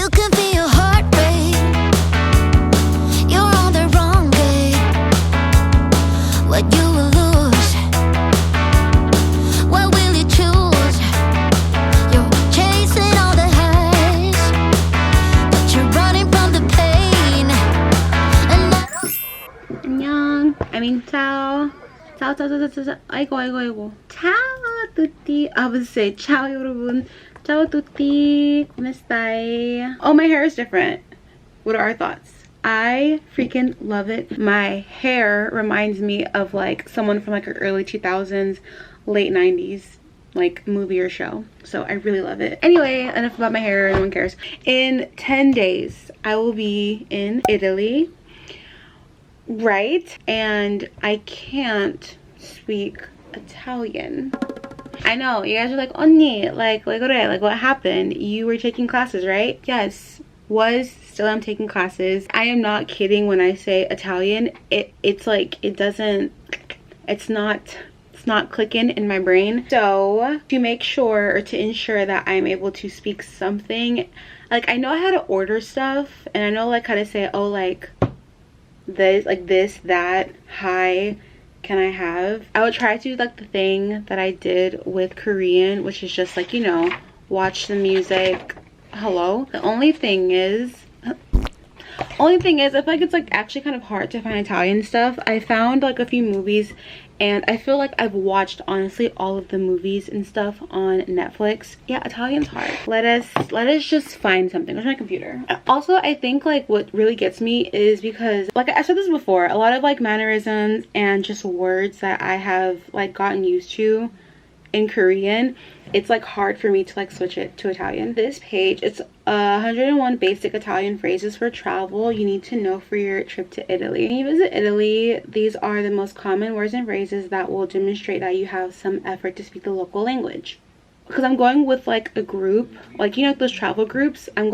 You can feel your heart rate. You're on the wrong way. What you will lose, what will you choose? You're chasing all the highs, but you're running from the pain. And 안녕. I mean, ciao. Ciao, ciao, ciao, ciao, ciao. 아이고. Ciao a tutti. I would say ciao, 여러분. Ciao a tutti. Come stai? Oh, my hair is different. What are our thoughts? I freaking love it. My hair reminds me of like someone from like early 2000s, late 90s, like movie or show. So I really love it. Anyway, enough about my hair. No one cares. In 10 days, I will be in Italy. Right, and I can't speak Italian. I know you guys are like, 언니, like what happened? You were taking classes, right? Yes, still am taking classes. I am not kidding when I say Italian. It's like it's not clicking in my brain. So to make sure, or to ensure that I'm able to speak something, like I know how to order stuff, and I know like how to say, oh, like this, like this, that, hi, can I have? I would try to do like the thing that I did with Korean, which is just like, you know, watch the music, hello. The only thing is I feel like it's like actually kind of hard to find Italian stuff. I found like a few movies, and I feel like I've watched honestly all of the movies and stuff on Netflix. Yeah, Italian's hard. Let us just find something. Where's my computer? Also, I think like what really gets me is because like I said this before, a lot of like mannerisms and just words that I have like gotten used to in Korean, it's like hard for me to like switch it to Italian. This page, it's 101 basic Italian phrases for travel you need to know for your trip to Italy. When you visit Italy, these are the most common words and phrases that will demonstrate that you have some effort to speak the local language. Because I'm going with like a group, like, you know, those travel groups. I'm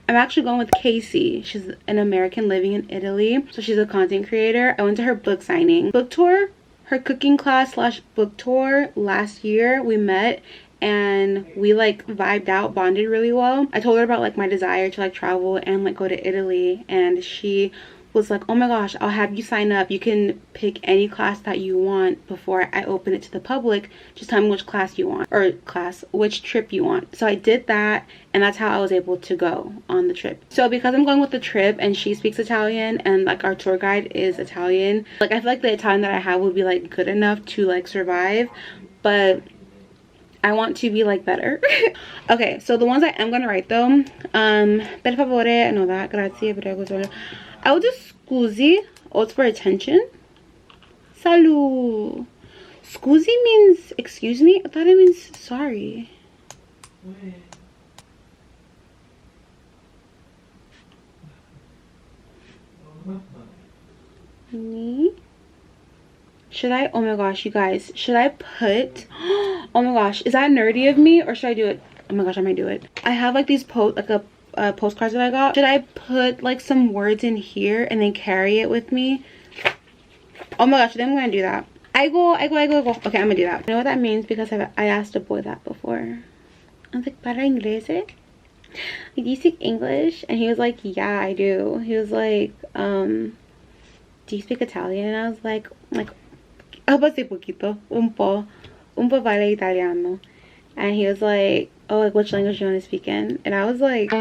actually going with Casey. She's an American living in Italy, so she's a content creator. I went to her book signing, book tour, her cooking class / book tour last year. We met and we like vibed out, bonded really well. I told her about like my desire to like travel and like go to Italy, and she was like, oh my gosh, I'll have you sign up. You can pick any class that you want before I open it to the public. Just tell me which class you want, or which trip you want. So I did that, and that's how I was able to go on the trip. So because I'm going with the trip and she speaks Italian and like our tour guide is Italian, like I feel like the Italian that I have would be like good enough to like survive, but I want to be like better. Okay, so the ones I am gonna write though, per favore, I know that, grazie, prego, solo. I will do scusi, it's for attention. Salut. Scusi means excuse me. I thought it means sorry. Me? Should I? Oh my gosh, you guys. Should I put? Oh my gosh, is that nerdy of me, or should I do it? Oh my gosh, I might do it. I have like these postcards that I got. Should I put like some words in here and then carry it with me? Oh my gosh, then I'm gonna do that. I go. Okay, I'm gonna do that. You know what that means, because I asked a boy that before. I was like, para inglés? Like, do you speak English? And he was like, yeah, I do. He was like, do you speak Italian? And I was like, hablo poquito, un po vale italiano. And he was like, oh, like which language do you want to speak in? And I was like,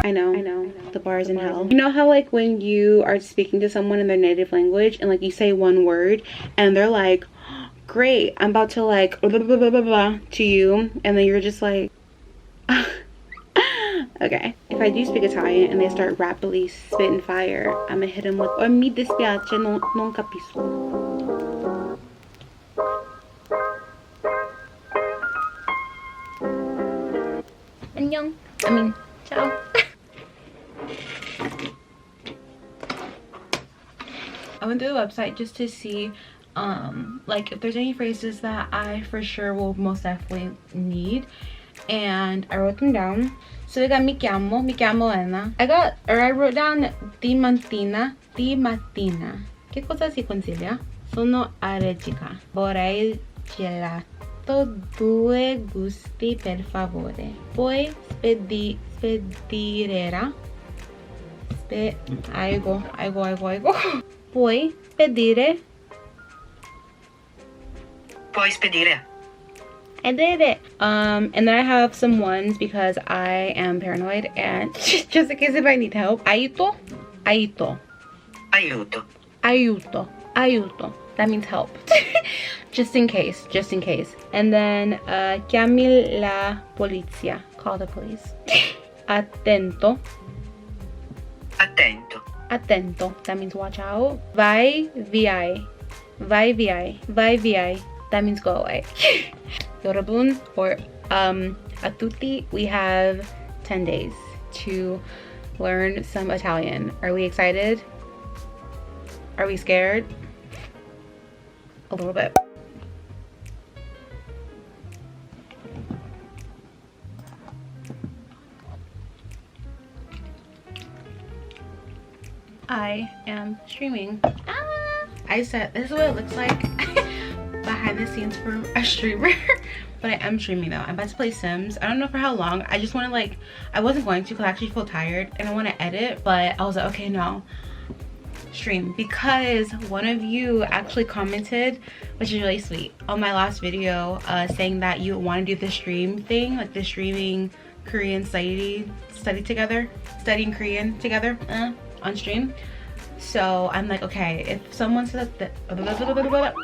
I know, the bar is in hell. You know how like when you are speaking to someone in their native language and like you say one word and they're like, great, I'm about to like blah, blah, blah, blah, blah, to you, and then you're just like okay, if I do speak Italian and they start rapidly spitting fire, I'm gonna hit them with, oh, mi dispiace, non capisco. 안녕. I mean, ciao. I went to the website just to see like if there's any phrases that I for sure will most definitely need, and I wrote them down. So I got mi chiamo Anna. I wrote down di mattina. Che cosa si consiglia? Sono allergica. Vorrei gelato. Quanto due gusti per favore? Poi spedirera. Aigo. Puoi spedire. Puoi spedire. I did it. And then I have some ones because I am paranoid and just in case if I need help. Aiuto. Aiuto. That means help. just in case. And then chiami la polizia. Call the police. Attento. That means watch out. Vai via. That means go away. Yorobun or a tutti, we have 10 days to learn some Italian. Are we excited? Are we scared? A little bit. I am streaming. I said this is what it looks like behind the scenes for a streamer. But I am streaming though. I'm about to play Sims. I don't know for how long. I just want to like, I wasn't going to because I actually feel tired and I want to edit, but I was like, okay, no, stream, because one of you actually commented, which is really sweet, on my last video saying that you want to do the stream thing, like the streaming Korean studying Korean together on stream. So I'm like, okay, if someone says that,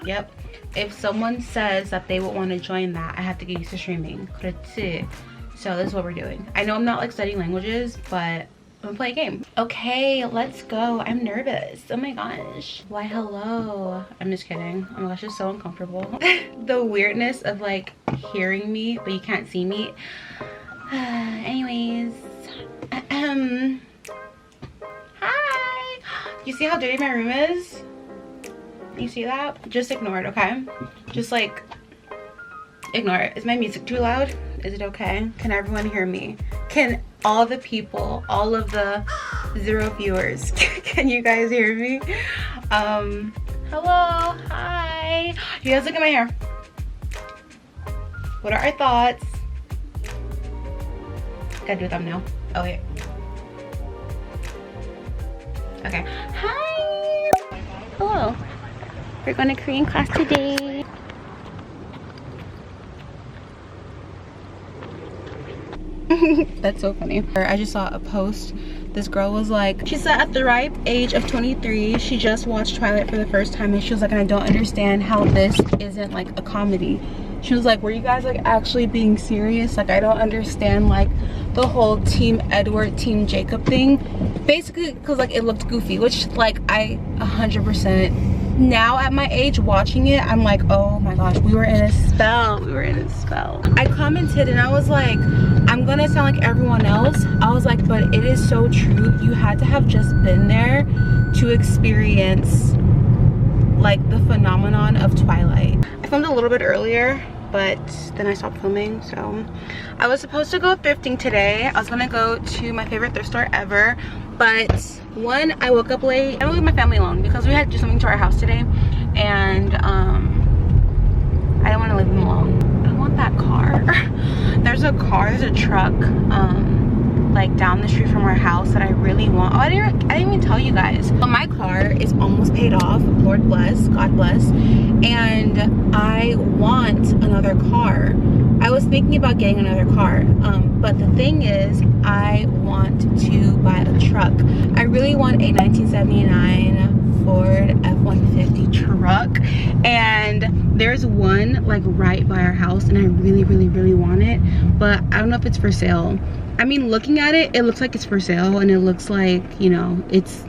yep, if someone says that they would want to join that, I have to get used to streaming. 그렇지. So this is what we're doing. I know I'm not like studying languages, but I'm gonna play a game. Okay, let's go. I'm nervous. Oh my gosh. Why hello? I'm just kidding. Oh my gosh, it's so uncomfortable. The weirdness of like hearing me, but you can't see me. Anyways. Hi. You see how dirty my room is? You see that? Just ignore it, okay? Just like ignore it. Is my music too loud? Is it okay? Can everyone hear me? Can all the people, all of the 0 viewers, can you guys hear me? Hello, hi. You guys look at my hair. What are our thoughts? Gotta do a thumbnail. Oh wait. Okay. Hi. Hello. We're going to Korean class today. That's so funny. I just saw a post. This girl was like, she said at the ripe age of 23, she just watched Twilight for the first time, and she was like, and I don't understand how this isn't like a comedy. She was like, were you guys like actually being serious? Like, I don't understand like the whole Team Edward, Team Jacob thing. Basically, because like it looked goofy, which like I 100%. Now at my age watching it, I'm like, oh my gosh, we were in a spell. I commented and I was like, I'm gonna sound like everyone else. I was like, but it is so true. You had to have just been there to experience like the phenomenon of Twilight. I filmed a little bit earlier, but then I stopped filming. So I was supposed to go thrifting today. I was gonna go to my favorite thrift store ever, but one, I woke up late. I don't leave my family alone because we had to do something to our house today, and I didn't want to leave them alone. I want that car. There's a truck like down the street from our house that I really want. Oh, I didn't even tell you guys, but my car is almost paid off. Lord bless, God bless. And I want another car. I was thinking about getting another car, but the thing is, I want to buy a truck. I really want a 1979 Ford F-150 truck, and there's one like right by our house, and I really want it, but I don't know if it's for sale. I mean, looking at it, it looks like it's for sale, and it looks like, you know, it's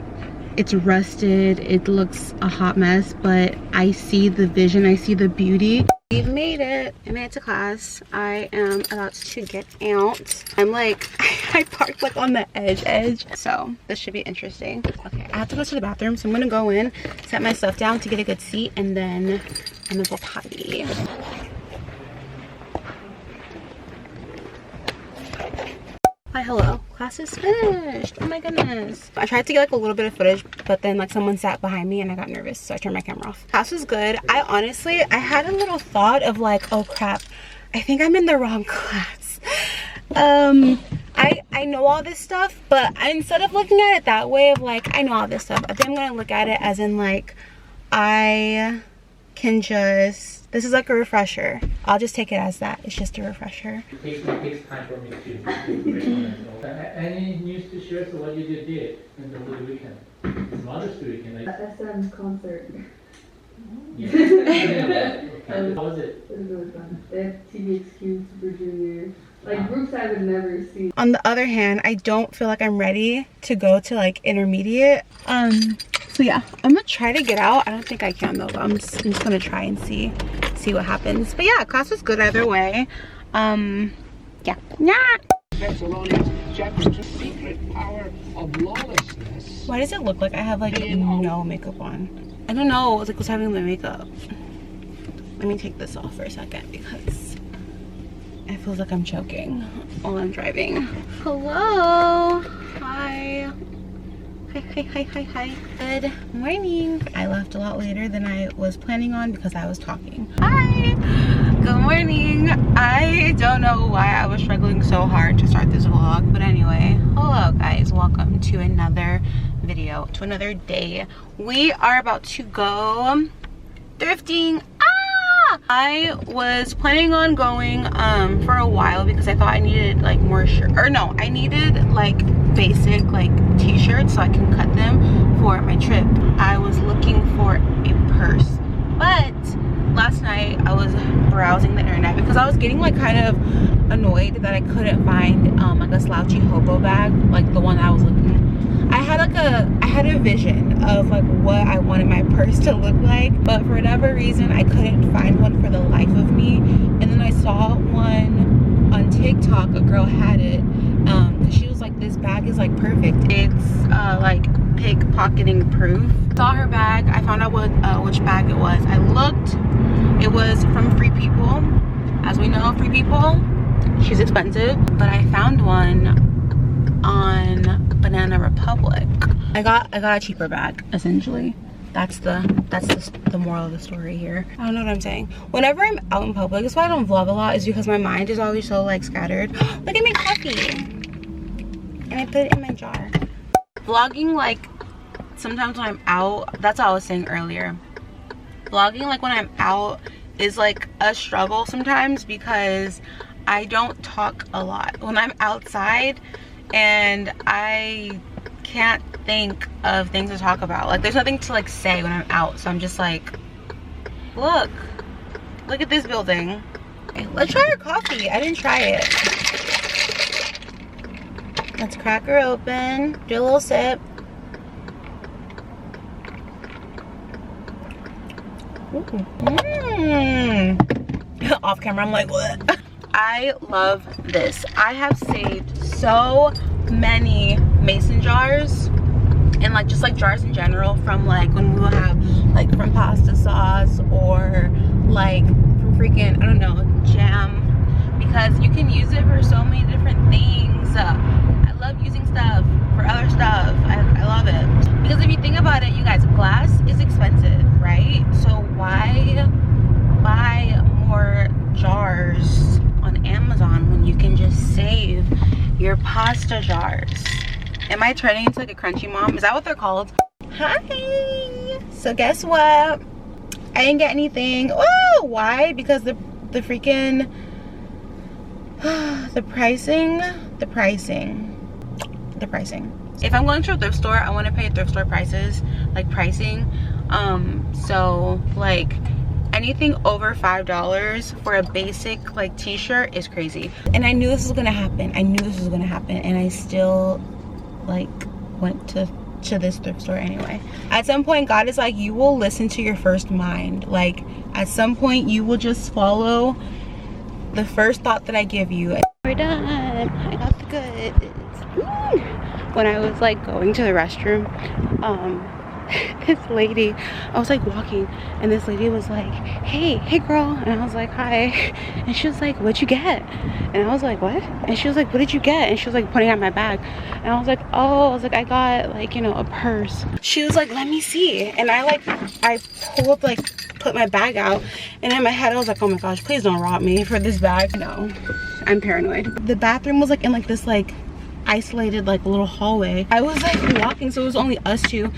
rusted, it looks a hot mess, but I see the vision, I see the beauty. We've made it. I made it to class. I am about to get out. I'm like, I parked like on the edge, so this should be interesting. Okay, I have to go to the bathroom, so I'm gonna go in, set my stuff down to get a good seat, and then I'm gonna go potty. Hi, hello. class is finished. Oh my goodness. I tried to get like a little bit of footage, but then like someone sat behind me and I got nervous, so I turned my camera off. Class was good. I had a little thought of like, oh crap, I think I'm in the wrong class. I know all this stuff, but instead of looking at it that way of like, I know all this stuff, I think I'm gonna look at it as in like, I can just, this is like a refresher. I'll just take it as that. It's just a refresher. It takes time for me to any news to share? So what you did in the weekend? It's Mother's Day weekend. Like, SM's concert. yeah. Okay. How was it? It was really fun. They have TVXQ, Super Junior. Like groups I would never see. On the other hand, I don't feel like I'm ready to go to like intermediate. So yeah, I'm gonna try to get out. I don't think I can though. I'm just gonna try and see what happens. But yeah, class was good either way. Yeah. Why does it look like I have like no makeup on? I don't know. It's like what's happening with my makeup. Let me take this off for a second because it feels like I'm choking while I'm driving. Hello. Hi. Hi. Good morning. I left a lot later than I was planning on because I was talking. Hi. Good morning. I don't know why I was struggling so hard to start this vlog, but anyway, hello guys. Welcome to another video, to another day. We are about to go thrifting. I was planning on going for a while because I thought I needed like more I needed like basic like t-shirts so I can cut them for my trip. I was looking for a purse, but last night I was browsing the internet because I was getting like kind of annoyed that I couldn't find like a slouchy hobo bag like the one I was looking. I had a vision of like what I wanted my purse to look like, but for whatever reason I couldn't find one for the life of me. And then I saw one on TikTok. A girl had it. She was like, this bag is like perfect. It's like pickpocketing proof. Saw her bag. I found out which bag it was. I looked. It was from Free People. As we know, Free People, she's expensive, but I found one on Banana Republic. I got a cheaper bag essentially. That's the moral of the story here. I don't know what I'm saying. Whenever I'm out in public, that's why I don't vlog a lot, is because my mind is always so like scattered. Look at my coffee. And I put it in my jar. Vlogging like sometimes when I'm out, that's what I was saying earlier. Vlogging like when I'm out is like a struggle sometimes because I don't talk a lot when I'm outside and I can't think of things to talk about. Like there's nothing to like say when I'm out, so I'm just like, look at this building. Okay, let's try our coffee. I didn't try it. Let's crack her open, do a little sip. Off camera I'm like, what? I love this. I have saved so many mason jars and like just like jars in general from like when we will have like from pasta sauce or like from freaking, I don't know, jam, because you can use it for so many different things. I love using stuff for other stuff. I love it because if you think about it, you guys, glass is expensive, right? So why buy more jars on Amazon when you can just save your pasta jars? Am I turning into like a crunchy mom? Is that what they're called? Hi. So guess what? I didn't get anything. Oh, why? Because the freaking the pricing. If I'm going to a thrift store, I want to pay thrift store prices, like pricing. So like anything over $5 for a basic like t-shirt is crazy. And I knew this was gonna happen. And I still like went to this thrift store anyway. At some point, God is like, you will listen to your first mind. Like at some point you will just follow the first thought that I give you. We're done. I got the goods. When I was like going to the restroom, this lady, I was like walking, and this lady was like, hey girl, and I was like, hi, and she was like, what'd you get? And I was like, what? And she was like, what did you get? And she was like pointing at my bag, and I was like, oh, I was like, I got like, you know, a purse. She was like, let me see. And I pulled, like, put my bag out, and in my head I was like, oh my gosh, please don't rob me for this bag. No, I'm paranoid. The bathroom was like in like this like isolated like little hallway. I was like walking, so it was only us two,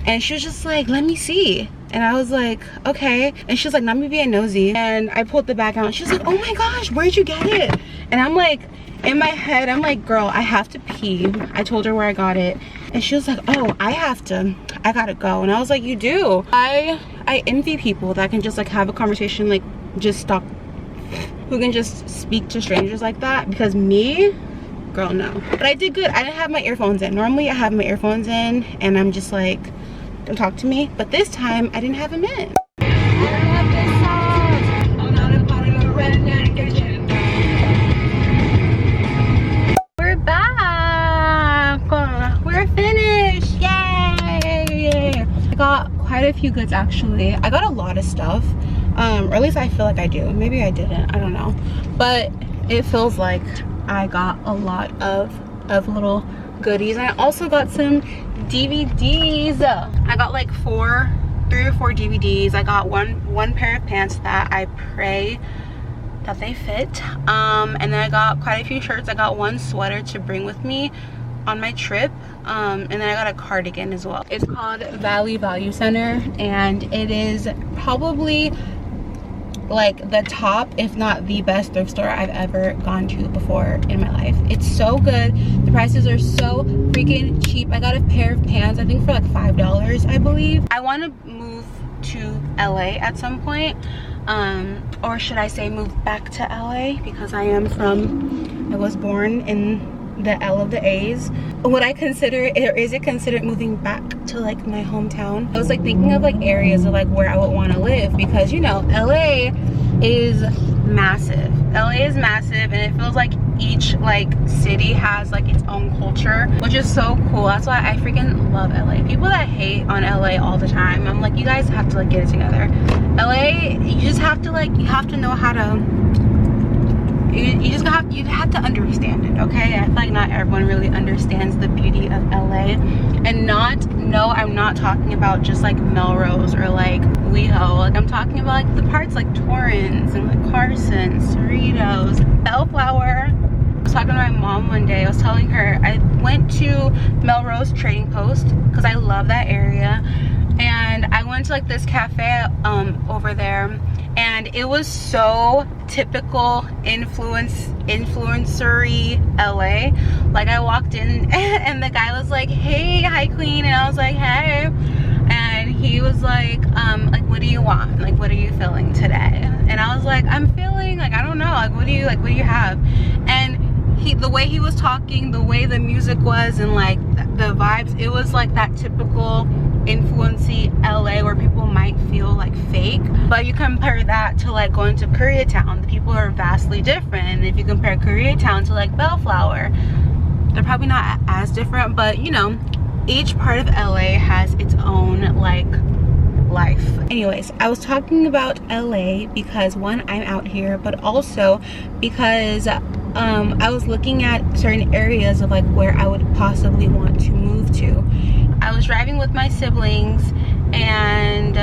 and she was just like, let me see. And I was like, okay. And she was like, not me being nosy. And I pulled the bag out, and she was like, oh my gosh, where'd you get it? And I'm like, in my head I'm like, girl, I have to pee. I told her where I got it, and she was like, oh, I gotta go. And I was like, you do? I envy people that can just like have a conversation, like just stop, who can just speak to strangers like that, because me, girl, no. But I did good. I didn't have my earphones in. Normally I have my earphones in and I'm just like, don't talk to me, but this time I didn't have them in. We're back. We're finished. Yay! I got quite a few goods actually. I got a lot of stuff, or at least I feel like I do. Maybe I didn't, I don't know, but it feels like I got a lot of little goodies. I also got some DVDs. I got like 3 or 4 DVDs. I got one pair of pants that I pray that they fit, and then I got quite a few shirts. I got one sweater to bring with me on my trip, and then I got a cardigan as well. It's called Valley Value Center, and it is probably like the top, if not the best thrift store I've ever gone to before in my life. It's so good. The prices are so freaking cheap. I got a pair of pants, I think for like $5, I believe. I want to move to LA at some point, or should I say move back to LA, because I was born in the L of the A's. Would I consider it, or is it considered moving back to like my hometown? I was like thinking of like areas of like where I would want to live, because you know, LA is massive. LA is massive, and it feels like each like city has like its own culture, which is so cool. That's why I freaking love LA. People that hate on LA all the time, I'm like, you guys have to like get it together. LA, you just have to like, you have to know how to, you have to understand it, okay? I feel like not everyone really understands the beauty of LA. And I'm not talking about just like Melrose or like WeHo. Like I'm talking about like the parts like Torrance and like Carson, Cerritos, Bellflower. I was talking to my mom one day. I was telling her I went to Melrose Trading Post because I love that area, and I went to like this cafe over there, and it was so typical influencery LA. Like I walked in and the guy was like, hey, hi queen, and I was like, hey, and he was like what do you want, like what are you feeling today? And I was like, I'm feeling like, I don't know, like what do you have? And the way he was talking, the way the music was, and like the vibes, it was like that typical influency LA where people might feel like fake. But you compare that to like going to Koreatown, the people are vastly different. And if you compare Koreatown to like Bellflower, they're probably not as different, but you know, each part of LA has its own like life. Anyways, I was talking about LA because one, I'm out here, but also because I was looking at certain areas of like where I would possibly want to move to. I was driving with my siblings and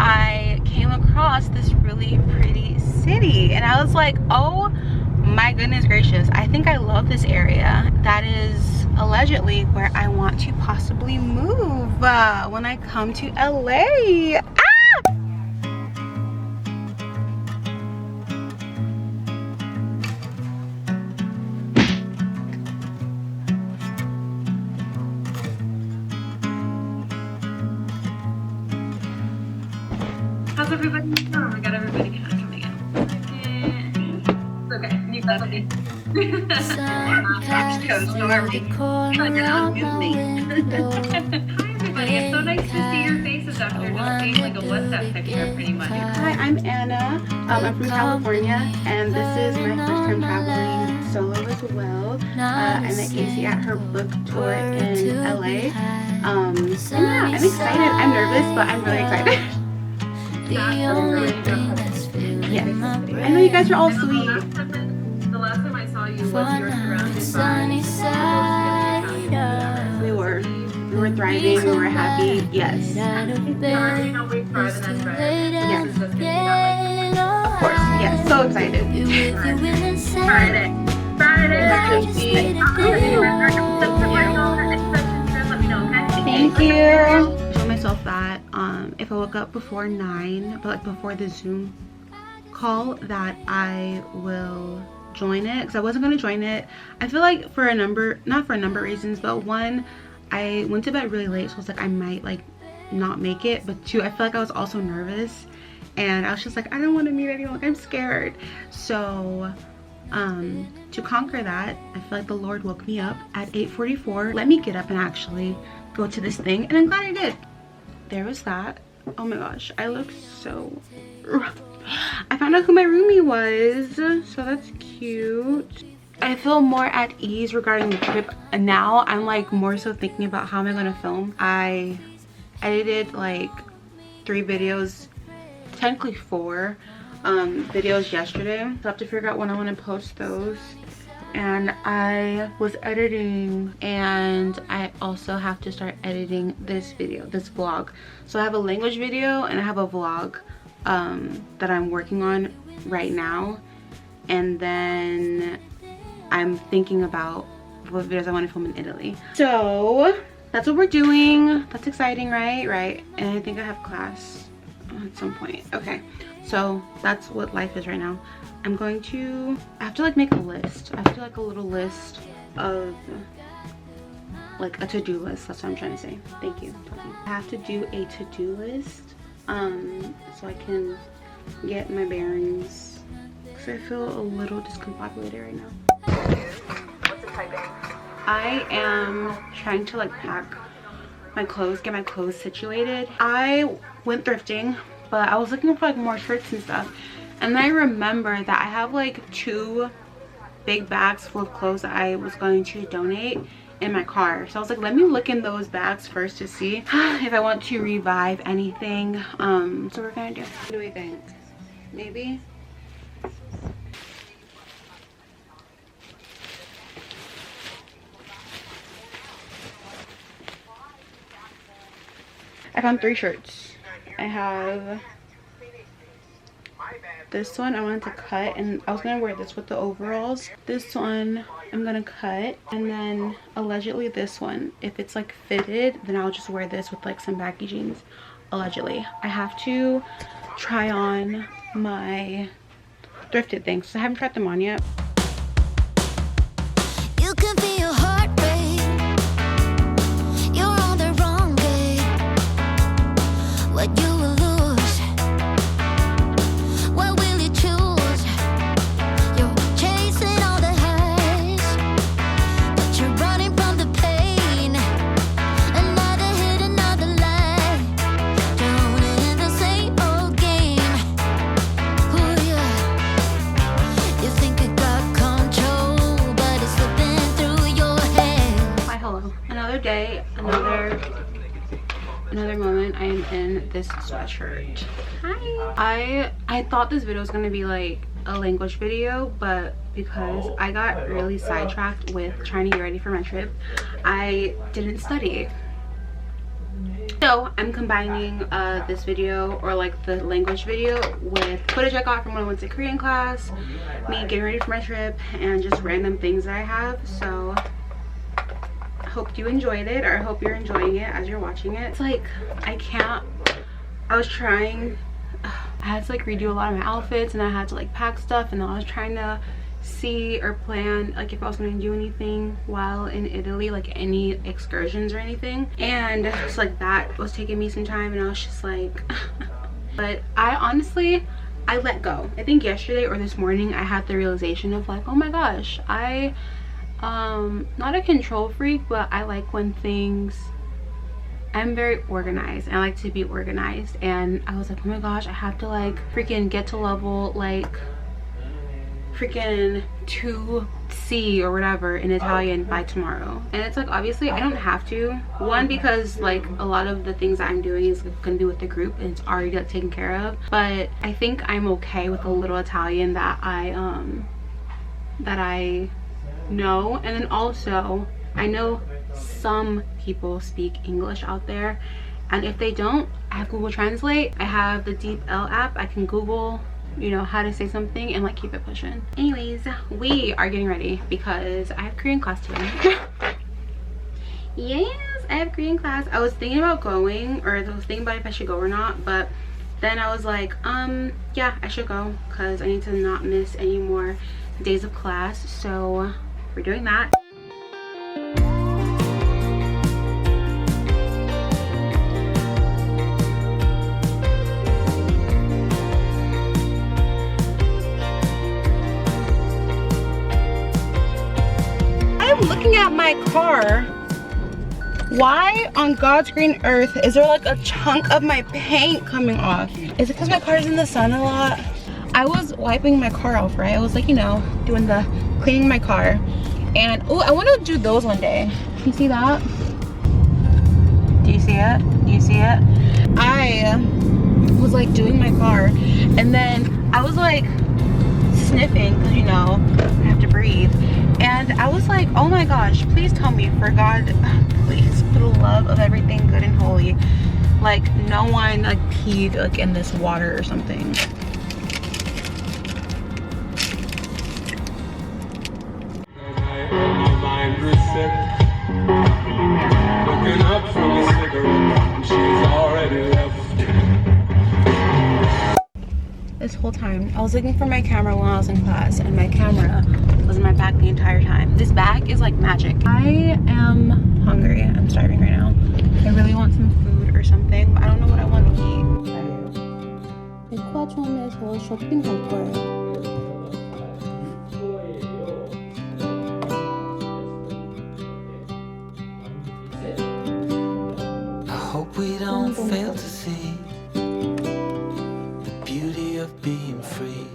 I came across this really pretty city, and I was like, oh my goodness gracious, I think I love this area. That is allegedly where I want to possibly move when I come to LA. How's everybody? Oh, we got everybody coming in. Okay, you got okay. Sometimes the corner of my window. Hi everybody, it's so nice to see your faces after just being like a WhatsApp picture pretty much. Hi, I'm Anna. I'm from California, and this is my first time traveling solo as well. I met Casey at her book tour in LA. And yeah, I'm excited. I'm nervous, but I'm really excited. Yes. I know you guys are all sweet. The last time I saw you was you were surrounded by We were thriving, we were happy. Yes. already know we thrive in that thread. Yes. This is just gonna be that Of course. Yes. So excited. Friday. Thank you. I told myself that if I woke up before 9, but like before the Zoom call, that I will join it, because I wasn't going to join it. I feel like not for a number of reasons, but one, I went to bed really late, so I was like, I might like not make it, but two, I feel like I was also nervous, and I was just like, I don't want to meet anyone, like I'm scared. So to conquer that, I feel like the Lord woke me up at 8:44, let me get up and actually go to this thing, and I'm glad I did. There was that. Oh my gosh, I look so rough. I found out who my roomie was, so that's cute. I feel more at ease regarding the trip, and now I'm like more so thinking about how am I gonna film. I edited like 3 videos, technically 4 videos yesterday, so I have to figure out when I want to post those. And I was editing, and I also have to start editing this video, this vlog. So I have a language video and I have a vlog that I'm working on right now, and then I'm thinking about what videos I want to film in Italy. So that's what we're doing. That's exciting, right? And I think I have class at some point. Okay, so that's what life is right now. I have to like make a list. I have to do like a little list of like a to-do list. That's what I'm trying to say. Thank you. I have to do a to-do list so I can get my bearings, because I feel a little discombobulated right now. I am trying to like pack my clothes, get my clothes situated. I went thrifting, but I was looking for like more shirts and stuff, and then I remember that I have like 2 big bags full of clothes that I was going to donate in my car. So I was like, let me look in those bags first to see if I want to revive anything. So we're gonna do. What do we think? Maybe? I found 3 shirts. I have this one I wanted to cut, and I was gonna wear this with the overalls. This one I'm gonna cut, and then allegedly this one, if it's like fitted, then I'll just wear this with like some baggy jeans. Allegedly. I have to try on my thrifted things, so I haven't tried them on yet. You can feel your heart rate. You're on the wrong day. What you will lose, what will you choose? You're chasing all the highs, but you're running from the pain. Another hit, another lie. Don't end the same old game. Ooh, yeah. You think you got control, but it's slipping through your head. Hi, hello. Another day, another moment. I am in this sweatshirt. Hi. I thought this video was gonna be like a language video, but because I got really sidetracked with trying to get ready for my trip, I didn't study. So I'm combining this video, or like the language video, with footage I got from when I went to Korean class, me getting ready for my trip, and just random things that I have. So I hope you enjoyed it, or I hope you're enjoying it as you're watching it. It's like I had to like redo a lot of my outfits, and I had to like pack stuff, and then I was trying to see or plan like if I was going to do anything while in Italy, like any excursions or anything, and so like that was taking me some time, and I was just like but I honestly let go. I think yesterday or this morning I had the realization of like, oh my gosh, not a control freak, but I like when things I'm very organized. I like to be organized, and I was like, oh my gosh, I have to like freaking get to level like freaking 2C or whatever in Italian by tomorrow. And it's like, obviously I don't have to. One, because like a lot of the things I'm doing is gonna be with the group and it's already like taken care of, but I think I'm okay with a little Italian that I know. And then also I know some people speak English out there, and if they don't, I have Google Translate. I have the Deep L app. I can Google, you know, how to say something and like keep it pushing. Anyways, we are getting ready because I have Korean class today. Yes, I have Korean class. I was thinking about going, or I was thinking about if I should go or not, but then I was like, yeah, I should go because I need to not miss any more days of class. So we're doing that. I'm looking at my car. Why on God's green earth is there like a chunk of my paint coming off? Is it because my car's in the sun a lot? I was wiping my car off, right? I was like, you know, doing the cleaning my car. And oh, I want to do those one day. You see that? Do you see it? Do you see it? I was like doing my car, and then I was like sniffing because, you know, I have to breathe. And I was like, oh my gosh, please tell me, for God, please, for the love of everything good and holy, like no one like peed like in this water or something. Looking up from a cigarette, and she's already left. This whole time I was looking for my camera when I was in class, and my camera was in my bag the entire time. This bag is like magic. I am hungry. I'm starving right now. I really want some food or something, but I don't know what I want to eat. 백화점에서 쇼핑 갈 거예요. I hope we don't fail to see the beauty of being free.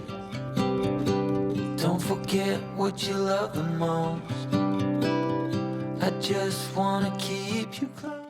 Don't forget what you love the most. I just wanna keep you close.